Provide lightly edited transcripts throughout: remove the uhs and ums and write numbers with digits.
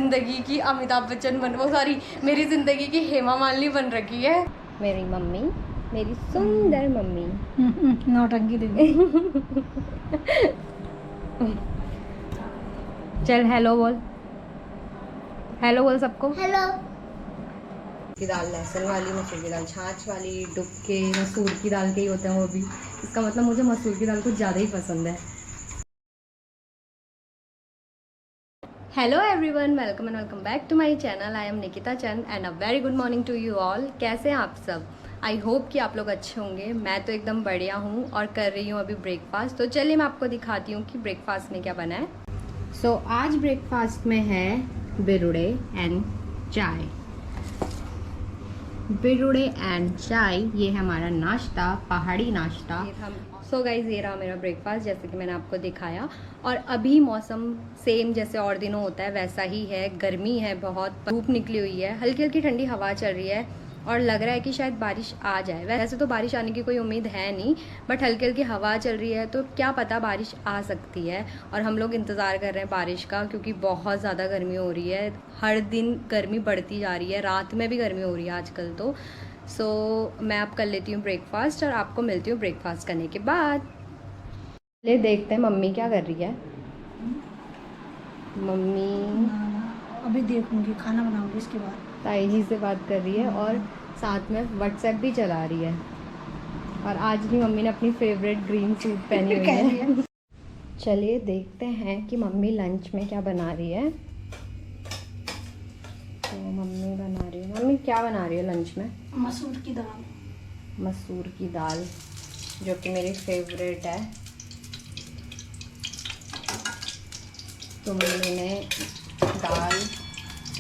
ज़िंदगी की अमिताभ बच्चन बन, वो सॉरी, मेरी ज़िंदगी की हेमा मालिनी बन रखी है मेरी मम्मी, मेरी सुंदर मम्मी। नौटंकी देखी। चल हेलो बोल, हेलो बोल सबको। हेलो। की दाल लहसुन वाली, मसूर की दाल छाछ वाली, डुबके मसूर की दाल के ही होते हैं वो भी। इसका मतलब मुझे मसूर की दाल कुछ ज़्यादा ही पसंद है। Hello everyone, welcome and welcome back to my channel. I am Nikita Chand and a very good morning to you all. कैसे हैं आप सब? आई होप कि आप लोग अच्छे होंगे। मैं तो एकदम बढ़िया हूँ और कर रही हूँ अभी ब्रेकफास्ट। तो चलिए मैं आपको दिखाती हूँ कि ब्रेकफास्ट में क्या बना है। सो आज ब्रेकफास्ट में है बिरुड़े एंड चाय। बिरुड़े एंड चाय, ये है हमारा नाश्ता, पहाड़ी नाश्ता। सो गाइज, ये रहा मेरा ब्रेकफास्ट जैसे कि मैंने आपको दिखाया। और अभी मौसम सेम जैसे और दिनों होता है वैसा ही है। गर्मी है, बहुत धूप निकली हुई है, हल्की हल्की ठंडी हवा चल रही है और लग रहा है कि शायद बारिश आ जाए। वैसे तो बारिश आने की कोई उम्मीद है नहीं, बट हल्की हल्की हवा चल रही है तो क्या पता बारिश आ सकती है। और हम लोग इंतज़ार कर रहे हैं बारिश का, क्योंकि बहुत ज़्यादा गर्मी हो रही है। हर दिन गर्मी बढ़ती जा रही है, रात में भी गर्मी हो रही है आजकल तो। सो मैं अब कर लेती हूँ ब्रेकफास्ट और आपको मिलती हूँ ब्रेकफास्ट करने के बाद। ले देखते हैं मम्मी क्या कर रही है। मम्मी अभी देखूंगी, खाना बनाऊंगी इसके बाद। ताई जी से बात कर रही है और साथ में व्हाट्सएप भी चला रही है। और आज भी मम्मी ने अपनी फेवरेट ग्रीन सूट पहनी हुई है। चलिए देखते हैं कि मम्मी लंच में क्या बना रही है। तो मम्मी बना रही है, मम्मी क्या बना रही है लंच में? मसूर की दाल। मसूर की दाल, जो कि मेरी फेवरेट है। तो मम्मी ने दाल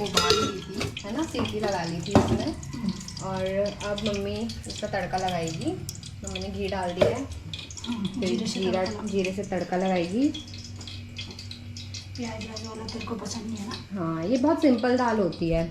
उबाल ली थी, है ना, सीटी लगा ली थी इसमें। और अब मम्मी इसका तड़का लगाएगी। मम्मी ने घी डाल दिया है, फिर जीरे से तड़का लगाएगी। प्याज वाला तेरे को पसंद नहीं है ना? हाँ, ये बहुत सिंपल दाल होती है।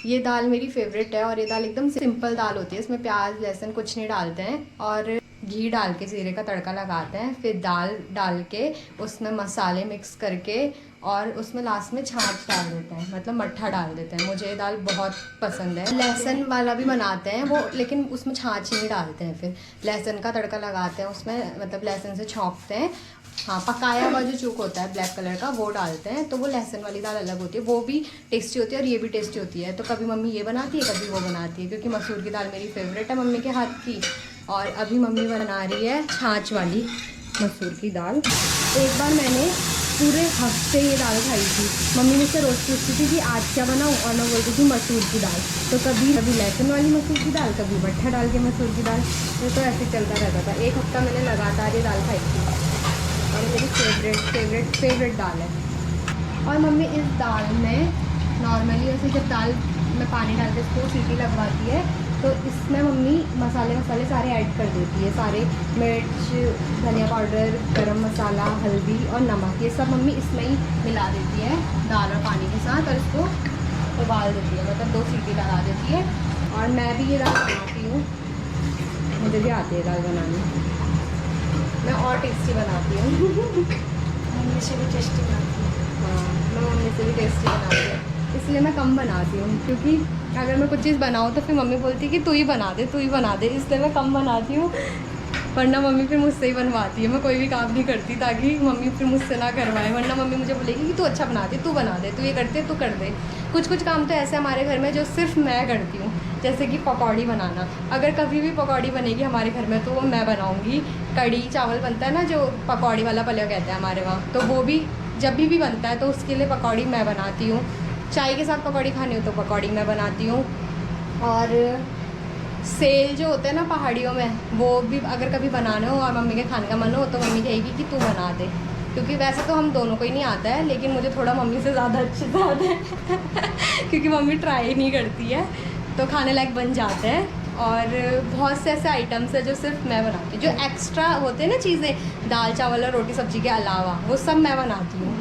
ये दाल मेरी फेवरेट है और ये दाल एकदम सिंपल दाल होती है। इसमें प्याज लहसुन कुछ नहीं डालते हैं और घी डाल के जीरे का तड़का लगाते हैं। फिर दाल डाल के उसमें मसाले मिक्स करके और उसमें लास्ट में छाछ डाल देते हैं, मतलब मट्ठा डाल देते हैं। मुझे ये दाल बहुत पसंद है। लहसुन वाला भी बनाते हैं वो, लेकिन उसमें छाछ नहीं डालते हैं। फिर लहसुन का तड़का लगाते हैं उसमें, मतलब लहसुन से छौंकते हैं। हाँ, पकाया हुआ जो चूक होता है ब्लैक कलर का, वो डालते हैं। तो वो लहसुन वाली दाल अलग होती है, वो भी टेस्टी होती है और ये भी टेस्टी होती है। तो कभी मम्मी ये बनाती है, कभी वो बनाती है, क्योंकि मसूर की दाल मेरी फेवरेट है मम्मी के हाथ की। और अभी मम्मी बना रही है छाछ वाली मसूर की दाल। एक बार मैंने पूरे हफ्ते ये दाल खाई थी। मम्मी मुझसे रोज़ पूछती थी कि आज क्या बनाऊँ, और मैं बोलती थी मसूर की दाल। तो कभी लहसुन वाली मसूर की दाल, कभी मट्ठा डाल के मसूर की दाल। ये तो ऐसे चलता रहता था। एक हफ्ता मैंने लगातार ये दाल खाई थी और मेरी फेवरेट दाल है। और मम्मी इस दाल में नॉर्मली ऐसे जब दाल में पानी डाल के इसको सीटी लगवाती है तो इसमें मम्मी मसाले सारे ऐड कर देती है। सारे मिर्च, धनिया पाउडर, गरम मसाला, हल्दी और नमक, ये सब मम्मी इसमें ही मिला देती है दाल और पानी के साथ, और इसको उबाल देती है, मतलब 2 सीटी लगा देती है। और मैं भी ये दाल बनाती हूँ, मुझे भी आती है दाल बनानी, मैं और टेस्टी बनाती हूँ। मम्मी से भी टेस्टी बनाती है। हाँ, मैं मम्मी से भी टेस्टी बनाती हूँ, इसलिए मैं कम बनाती हूँ। क्योंकि अगर मैं कुछ चीज़ बनाऊँ तो फिर मम्मी बोलती है कि तू ही बना दे, इसलिए मैं कम बनाती हूँ। वरना मम्मी फिर मुझसे ही बनवाती है। मैं कोई भी काम नहीं करती ताकि मम्मी फिर मुझसे ना करवाए, वरना मम्मी मुझे बोलेगी कि तू अच्छा बनाती, तू बना दे, तू ये करते तू कर दे। कुछ काम तो ऐसे हमारे घर में जो सिर्फ मैं करती हूँ, जैसे कि पकौड़ी बनाना। अगर कभी भी पकौड़ी बनेगी हमारे घर में तो वो मैं बनाऊँगी। कड़ी चावल बनता है ना, जो पकौड़ी वाला पलेव कहते हैं हमारे वहाँ, तो वो भी जब भी बनता है तो उसके लिए पकौड़ी मैं बनाती हूँ। चाय के साथ पकौड़ी खानी हो तो पकौड़ी मैं बनाती हूँ। और सेल जो होते हैं ना पहाड़ियों में, वो भी अगर कभी बनाना हो और मम्मी के खाने का मन हो तो मम्मी कहेगी कि तू बना दे। क्योंकि वैसे तो हम दोनों को ही नहीं आता है, लेकिन मुझे थोड़ा मम्मी से ज़्यादा अच्छे से आता है क्योंकि मम्मी ट्राई नहीं करती है, तो खाने लायक बन जाते हैं। और बहुत से ऐसे आइटम्स है जो सिर्फ मैं बनाती हूँ, जो एक्स्ट्रा होते हैं ना चीज़ें दाल चावल और रोटी सब्जी के अलावा, वो सब मैं बनाती हूँ।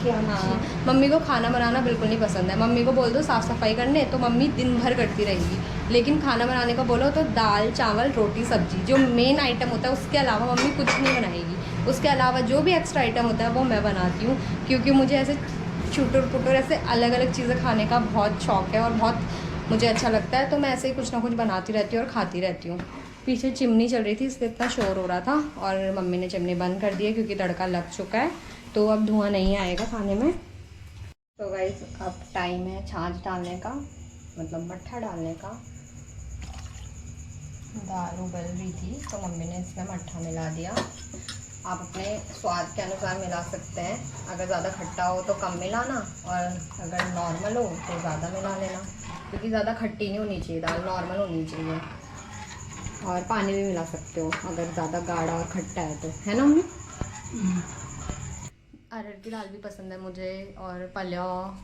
हाँ, मम्मी को खाना बनाना बिल्कुल नहीं पसंद है। मम्मी को बोल दो साफ़ सफाई करने तो मम्मी दिन भर करती रहेगी, लेकिन खाना बनाने का बोलो तो दाल चावल रोटी सब्जी जो मेन आइटम होता है उसके अलावा मम्मी कुछ नहीं बनाएगी। उसके अलावा जो भी एक्स्ट्रा आइटम होता है वो मैं बनाती हूँ, क्योंकि मुझे ऐसे चूटुर पुटुर ऐसे अलग अलग चीज़ें खाने का बहुत शौक है और बहुत मुझे अच्छा लगता है, तो मैं ऐसे ही कुछ ना कुछ बनाती रहती हूँ और खाती रहती हूँ। पीछे चिमनी चल रही थी इसलिए इतना शोर हो रहा था और मम्मी ने चिमनी बंद कर दी है क्योंकि तड़का लग चुका है, तो अब धुआं नहीं आएगा खाने में। तो गाइस अब टाइम है छाछ डालने का, मतलब मट्ठा डालने का। दाल उबल रही थी तो मम्मी ने इसमें मट्ठा मिला दिया। आप अपने स्वाद के अनुसार मिला सकते हैं, अगर ज़्यादा खट्टा हो तो कम मिलाना और अगर नॉर्मल हो तो ज़्यादा मिला लेना, क्योंकि ज़्यादा खट्टी नहीं होनी चाहिए दाल, नॉर्मल होनी चाहिए। और पानी भी मिला सकते हो अगर ज़्यादा गाढ़ा और खट्टा है तो, है ना मम्मी? अरहर की दाल भी पसंद है मुझे, और पलाव,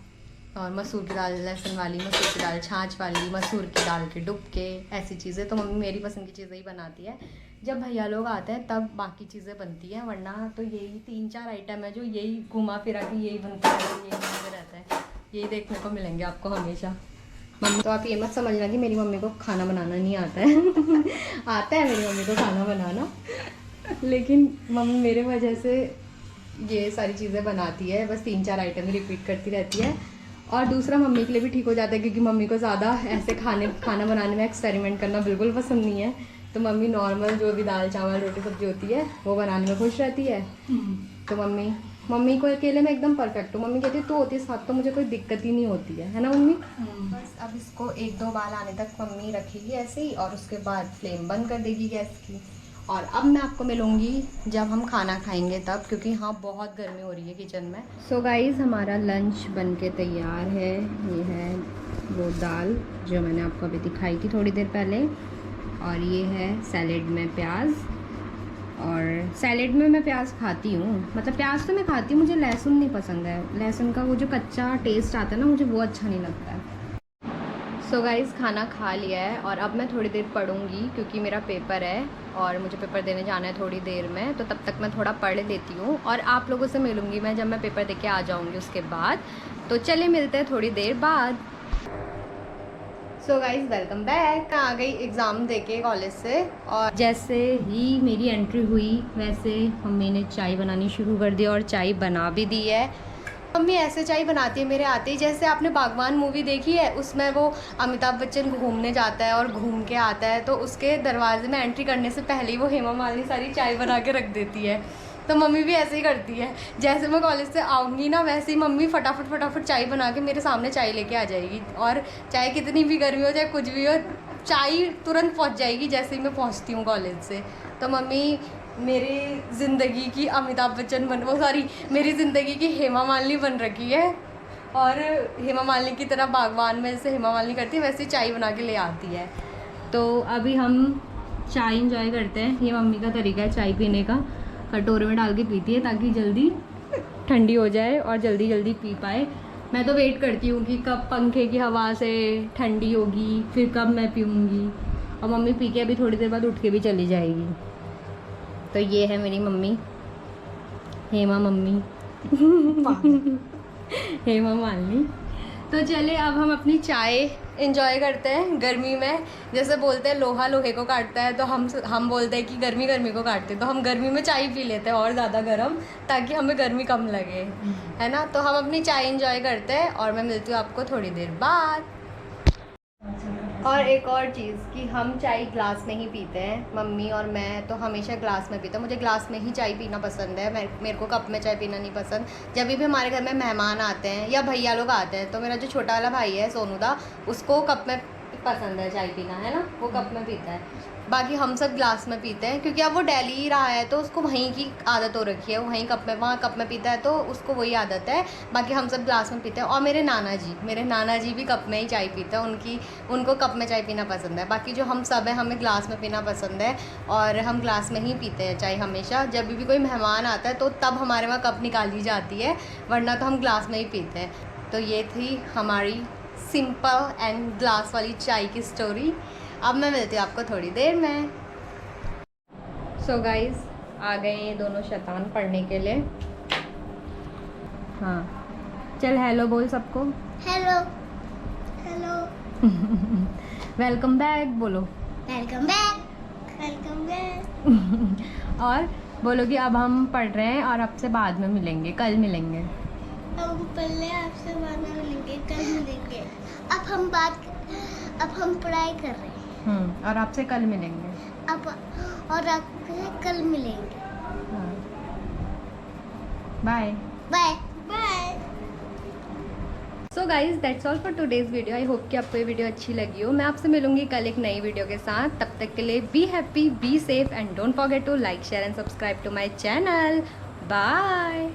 और मसूर की दाल लहसुन वाली, मसूर की दाल छाछ वाली, मसूर की दाल के डुबके, ऐसी चीज़ें तो मम्मी मेरी पसंद की चीज़ें ही बनाती है। जब भैया लोग आते हैं तब बाकी चीज़ें बनती हैं, वरना तो यही 3-4 आइटम है जो यही घुमा फिरा के यही बनता है, यही बनते रहता है, यही देखने को मिलेंगे आपको हमेशा। मम्मी तो आप ये मत समझना कि मेरी मम्मी को खाना बनाना नहीं आता है आता है मेरी मम्मी को खाना बनाना, लेकिन मम्मी मेरे वजह से ये सारी चीज़ें बनाती है, बस 3-4 आइटम रिपीट करती रहती है। और दूसरा मम्मी के लिए भी ठीक हो जाता है क्योंकि मम्मी को ज़्यादा ऐसे खाना बनाने में एक्सपेरिमेंट करना बिल्कुल पसंद नहीं है, तो मम्मी नॉर्मल जो भी दाल चावल रोटी सब्जी होती है वो बनाने में खुश रहती है। तो मम्मी को अकेले में एकदम परफेक्ट हूँ। मम्मी कहती है तू होती साथ तो मुझे कोई दिक्कत ही नहीं होती है ना मम्मी? बस अब इसको 1-2 बाल आने तक मम्मी रखेगी ऐसे ही, और उसके बाद फ्लेम बंद कर देगी गैस की। और अब मैं आपको मिलूँगी जब हम खाना खाएंगे तब, क्योंकि हाँ बहुत गर्मी हो रही है किचन में। सो गाइज़ हमारा लंच बन के तैयार है। ये है वो दाल जो मैंने आपको अभी दिखाई थी थोड़ी देर पहले, और ये है सैलेड में प्याज। और सैलेड में मैं प्याज खाती हूँ, मतलब प्याज तो मैं खाती हूँ, मुझे लहसुन नहीं पसंद है। लहसुन का वो जो कच्चा टेस्ट आता है ना, मुझे वो अच्छा नहीं लगता है। सो गाइज़ खाना खा लिया है और अब मैं थोड़ी देर पढ़ूंगी क्योंकि मेरा पेपर है और मुझे पेपर देने जाना है थोड़ी देर में, तो तब तक मैं थोड़ा पढ़ लेती हूँ और आप लोगों से मिलूंगी मैं जब मैं पेपर दे के आ जाऊँगी उसके बाद। तो चले मिलते हैं थोड़ी देर बाद। So guys welcome back. आ गई एग्ज़ाम दे के कॉलेज से, और जैसे ही मेरी एंट्री हुई वैसे मम्मी ने चाय बनानी शुरू कर दी और चाय बना भी दी है। मम्मी ऐसे चाय बनाती है मेरे आते ही, जैसे आपने बागवान मूवी देखी है, उसमें वो अमिताभ बच्चन घूमने जाता है और घूम के आता है तो उसके दरवाजे में एंट्री करने से पहले ही वो हेमा मालिनी सारी चाय बना के रख देती है। तो मम्मी भी ऐसे ही करती है, जैसे मैं कॉलेज से आऊँगी ना वैसे ही मम्मी फटाफट चाय बना के मेरे सामने चाय लेके आ जाएगी, और चाहे कितनी भी गर्मी हो चाहे कुछ भी हो, चाय तुरंत पहुँच जाएगी जैसे ही मैं पहुँचती हूँ कॉलेज से। तो मम्मी मेरी ज़िंदगी की अमिताभ बच्चन मेरी ज़िंदगी की हेमा मालिनी बन रखी है, और हेमा मालिनी की तरह बागवान में जैसे हेमा मालिनी करती है वैसे ही चाय बना के ले आती है। तो अभी हम चाय इंजॉय करते हैं, ये मम्मी का तरीका है चाय पीने का, कटोरे में डाल के पीती है ताकि जल्दी ठंडी हो जाए और जल्दी जल्दी पी पाए। मैं तो वेट करती हूँ कि कब पंखे की हवा से ठंडी होगी फिर कब मैं पीऊँगी, और मम्मी पी के अभी थोड़ी देर बाद उठ के भी चली जाएगी। तो ये है मेरी मम्मी, हेमा मम्मी हेमा मालिनी। तो चले अब हम अपनी चाय एंजॉय करते हैं गर्मी में। जैसे बोलते हैं लोहा लोहे को काटता है, तो हम बोलते हैं कि गर्मी गर्मी को काटते हैं, तो हम गर्मी में चाय पी लेते हैं और ज़्यादा गर्म, ताकि हमें गर्मी कम लगे, है ना। तो हम अपनी चाय एंजॉय करते हैं और मैं मिलती हूँ आपको थोड़ी देर बाद। और एक और चीज़ कि हम चाय ग्लास में ही पीते हैं, मम्मी और मैं तो हमेशा ग्लास में पीते हैं। मुझे ग्लास में ही चाय पीना पसंद है, मेरे को कप में चाय पीना नहीं पसंद। जब भी हमारे घर में मेहमान आते हैं या भैया लोग आते हैं, तो मेरा जो छोटा वाला भाई है सोनू दा, उसको कप में पसंद है चाय पीना, है ना, वो कप में पीता है। बाकी हम सब ग्लास में पीते हैं क्योंकि अब वो दिल्ली ही रहा है तो उसको वहीं की आदत हो रखी है, वहीं वहाँ कप में पीता है तो उसको वही आदत है। बाकी हम सब ग्लास में पीते हैं, और मेरे नाना जी भी कप में ही चाय पीते हैं, उनको कप में चाय पीना पसंद है। बाकी जो हम सब हैं हमें ग्लास में पीना पसंद है, और हम ग्लास में ही पीते हैं चाय हमेशा। जब भी कोई मेहमान आता है तो तब हमारे वहाँ कप निकाली जाती है, वरना तो हम ग्लास में ही पीते हैं। तो ये थी हमारी सिंपल एंड ग्लास वाली चाय की स्टोरी। अब मैं मिलती हूँ आपको थोड़ी देर में। सो गाइज आ गए ये दोनों शैतान पढ़ने के लिए। हाँ चल हेलो बोल सबको। हेलो हेलो वेलकम बैक बोलो। वेलकम बैक वेलकम बैक और बोलो कि अब हम पढ़ रहे हैं और आपसे बाद में मिलेंगे, कल मिलेंगे। हम पहले आपसे बाद में मिलेंगे, कल मिलेंगे। अब हम पढ़ाई कर रहे हैं। और आपसे कल मिलेंगे। अब और आपसे कल मिलेंगे। Bye bye bye. So guys that's all for today's video. I hope कि आपको ये वीडियो अच्छी लगी हो। मैं आपसे मिलूंगी कल एक नई वीडियो के साथ। तब तक के लिए be happy, be safe and don't forget to like, share and subscribe to my channel. Bye.